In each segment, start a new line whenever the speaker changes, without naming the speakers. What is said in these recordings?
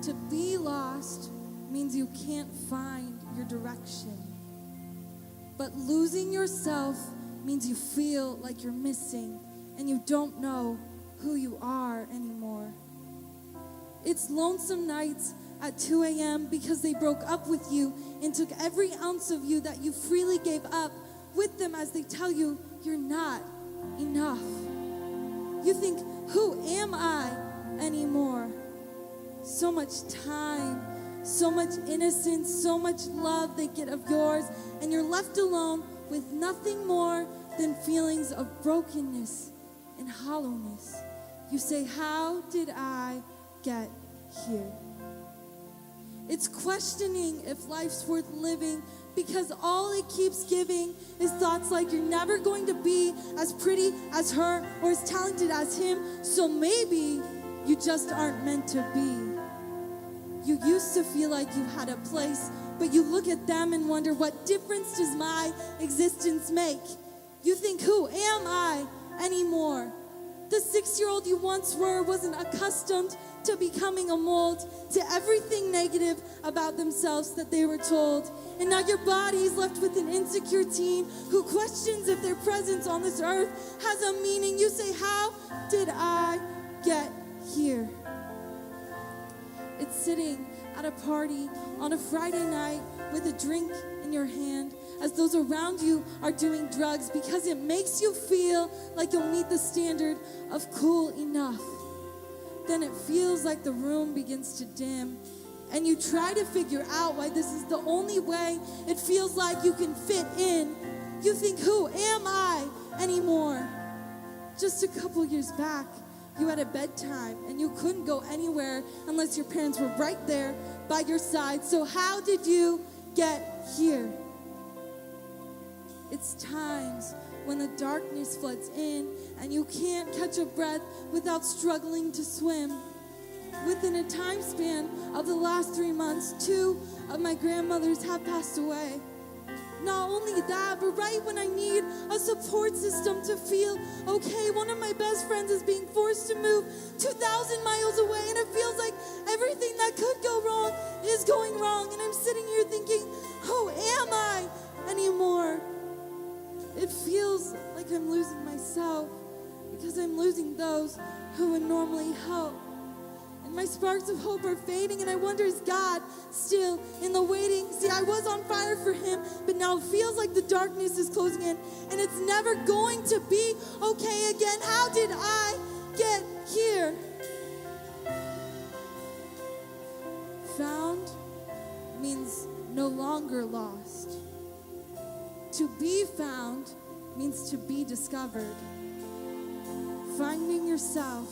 To be lost means you can't find your direction. But losing yourself means you feel like you're missing and you don't know who you are anymore. It's lonesome nights at 2 a.m. because they broke up with you and took every ounce of you that you freely gave up with them as they tell you you're not enough. You think, who am I anymore? So much time, so much innocence, so much love they get of yours, and you're left alone with nothing more than feelings of brokenness and hollowness. You say, how did I get here? It's questioning if life's worth living because all it keeps giving is thoughts like you're never going to be as pretty as her or as talented as him, so maybe you just aren't meant to be. You used to feel like you had a place, but you look at them and wonder, what difference does my existence make? You think, who am I anymore? The 6-year-old you once were wasn't accustomed to becoming a mold to everything negative about themselves that they were told. And now your body is left with an insecure teen who questions if their presence on this earth has a meaning. You say, how did I get here? It's sitting at a party on a Friday night with a drink in your hand as those around you are doing drugs because it makes you feel like you'll meet the standard of cool enough. Then it feels like the room begins to dim and you try to figure out why this is the only way it feels like you can fit in. You think, who am I anymore? Just a couple years back, you had a bedtime and you couldn't go anywhere unless your parents were right there by your side. So how did you get here? It's times when the darkness floods in and you can't catch a breath without struggling to swim. Within a time span of the last 3 months, 2 of my grandmothers have passed away. Not only that, but right when I need a support system to feel okay, one of my best friends is being forced to move 2,000 miles away, and it feels like everything that could go wrong is going wrong. And I'm sitting here thinking, who am I anymore? It feels like I'm losing myself because I'm losing those who would normally help. And my sparks of hope are fading, and I wonder, is God still in the waiting? See, I was on fire for him, but now it feels like the darkness is closing in, and it's never going to be okay again. How did I get here? Found means no longer lost. To be found means to be discovered. Finding yourself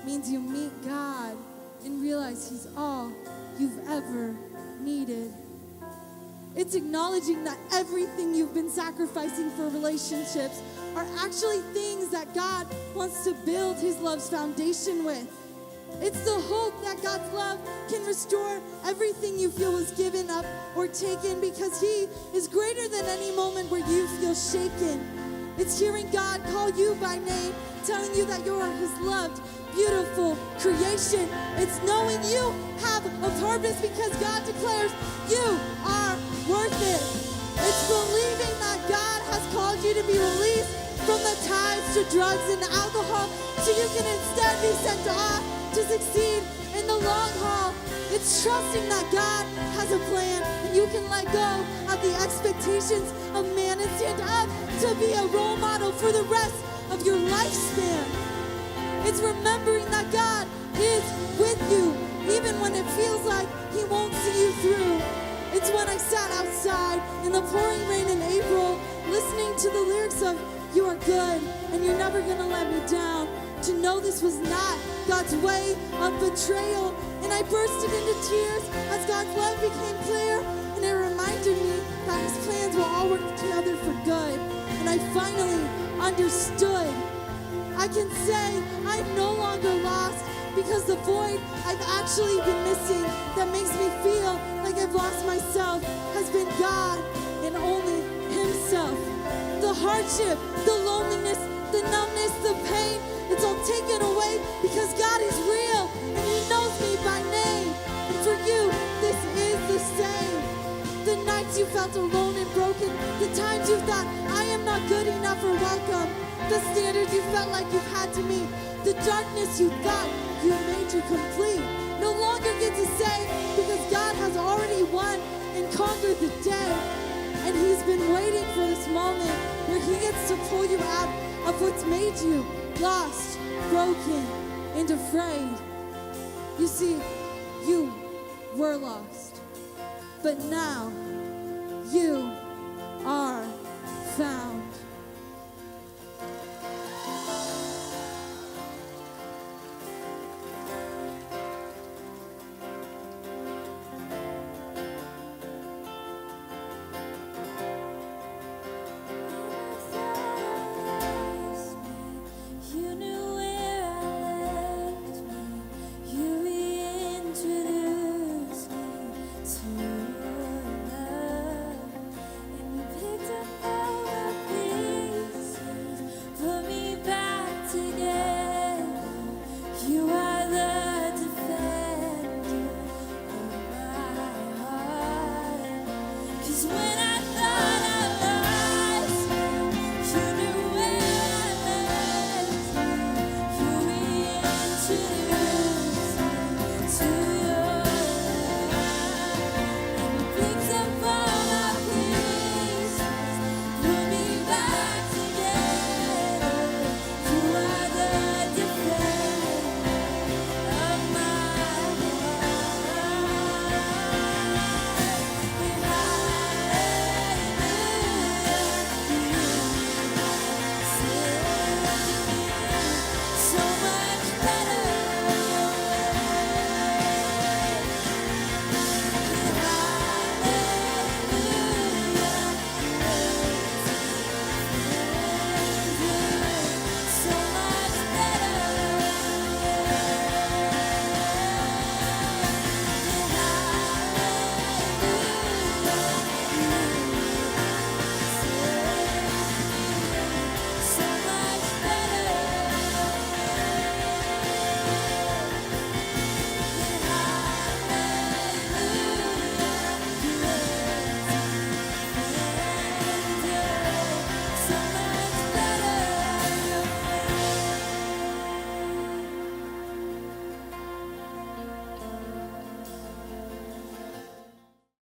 means you meet God and realize he's all you've ever needed. It's acknowledging that everything you've been sacrificing for relationships are actually things that God wants to build his love's foundation with. It's the hope that God's love can restore everything you feel was given up or taken because he is greater than any moment where you feel shaken. It's hearing God call you by name, telling you that you are his loved, beautiful creation. It's knowing you have a purpose because God declares you are worth it. It's believing that God has called you to be released from the ties to drugs and alcohol so you can instead be sent off to succeed in the long haul. It's trusting that God has a plan and you can let go of the expectations of man and stand up to be a role model for the rest of your lifespan. It's remembering that God is with you even when it feels like he won't see you through. It's when I sat outside in the pouring rain in April listening to the lyrics of "You are good and you're never gonna let me down," to know this was not God's way of betrayal. And I bursted into tears as God's love became clear, and it reminded me that his plans will all work together for good. And I finally understood. I can say I'm no longer lost because the void I've actually been missing that makes me feel like I've lost myself has been God and only himself. The hardship, the loneliness, the numbness, the pain, it's all taken away because God is real and he knows me by name. broken, the times you thought, I am not good enough or welcome, the standards you felt like you had to meet, the darkness you thought you made you complete, no longer get to say, because God has already won and conquered the day. And he's been waiting for this moment where he gets to pull you out of what's made you lost, broken, and afraid. You see, you were lost, but now you are found.